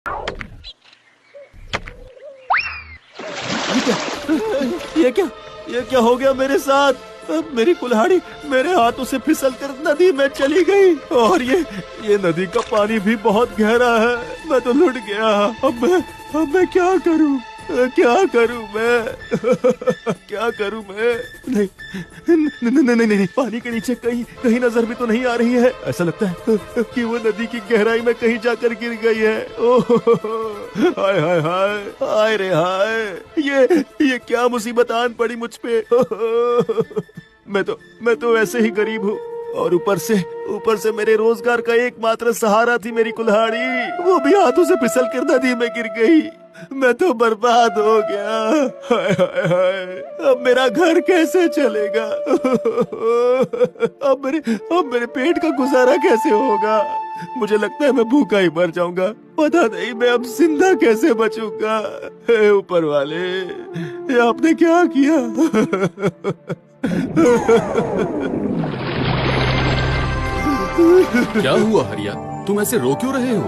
ये क्या ये क्या ये क्या हो गया मेरे साथ? मेरी कुल्हाड़ी मेरे हाथों से फिसलकर नदी में चली गई और ये नदी का पानी भी बहुत गहरा है। मैं तो लुट गया। अब मैं क्या करूं? क्या करूं मैं? क्या करूं मैं? नहीं नहीं नहीं नहीं, पानी के नीचे कहीं नजर भी तो नहीं आ रही है। ऐसा लगता है कि वो नदी की गहराई में कहीं जाकर गिर गई है। ओह हाय हाय हाय हाय रे हाय, ये क्या मुसीबत आन पड़ी मुझ पे। मैं तो वैसे ही गरीब हूँ और ऊपर से मेरे रोजगार का एकमात्र सहारा थी मेरी कुल्हाड़ी, वो भी हाथों से फिसल कर नदी में गिर गई। मैं तो बर्बाद हो गया। हाय हाय हाय, अब मेरा घर कैसे चलेगा? अब मेरे पेट का गुजारा कैसे होगा? मुझे लगता है मैं भूखा ही मर जाऊंगा। पता नहीं मैं अब जिंदा कैसे बचूंगा। हे ऊपर वाले, ये आपने क्या किया? क्या हुआ हरिया, तुम ऐसे रो क्यों रहे हो?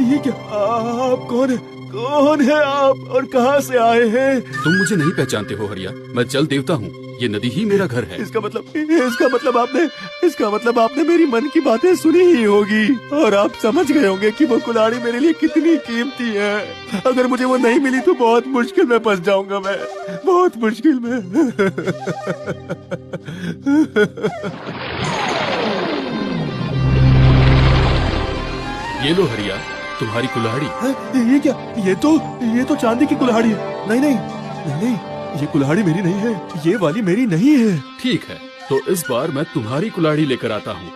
ये क्या? आप कौन है आप और कहाँ से आए हैं? तुम मुझे नहीं पहचानते हो हरिया, मैं जल देवता हूँ। ये नदी ही मेरा घर है। इसका मतलब आपने मेरी मन की बातें सुनी ही होगी और आप समझ गए होंगे कि वो कुल्हाड़ी मेरे लिए कितनी कीमती है। अगर मुझे वो नहीं मिली तो बहुत मुश्किल में फंस जाऊंगा मैं, बहुत मुश्किल में। ये लो हरिया, तुम्हारी कुल्हाड़ी। ये क्या? ये तो चांदी की कुल्हाड़ी है। नहीं, ये कुल्हाड़ी मेरी नहीं है। ये वाली मेरी नहीं है। ठीक है, तो इस बार मैं तुम्हारी कुल्हाड़ी लेकर आता हूँ।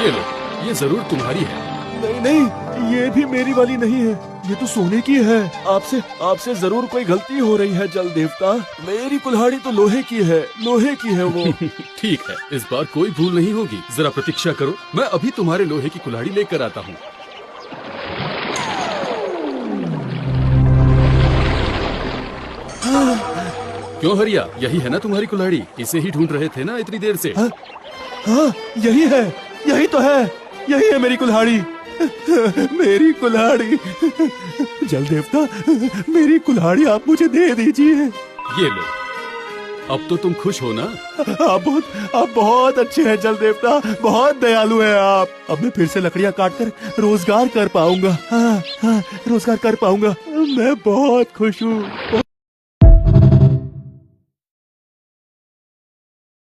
ये लो, ये जरूर तुम्हारी है। नहीं, ये भी मेरी वाली नहीं है। ये तो सोने की है। आपसे जरूर कोई गलती हो रही है जल देवता। मेरी कुल्हाड़ी तो लोहे की है वो। ठीक है, इस बार कोई भूल नहीं होगी। जरा प्रतीक्षा करो, मैं अभी तुम्हारे लोहे की कुल्हाड़ी लेकर आता हूँ। क्यों हरिया, यही है ना तुम्हारी कुल्हाड़ी? इसे ही ढूंढ रहे थे ना इतनी देर से? हाँ, यही तो है। यही है मेरी कुल्हाड़ी। मेरी कुल्हाड़ी। जल देवता, मेरी कुल्हाड़ी आप मुझे दे दीजिए। ये लो, अब तो तुम खुश हो ना? आप बहुत अच्छे हैं जल देवता, बहुत दयालु हैं आप। अब मैं फिर से लकड़ियाँ काटकर रोजगार कर पाऊंगा। हाँ, रोजगार कर पाऊंगा। मैं बहुत खुश हूँ।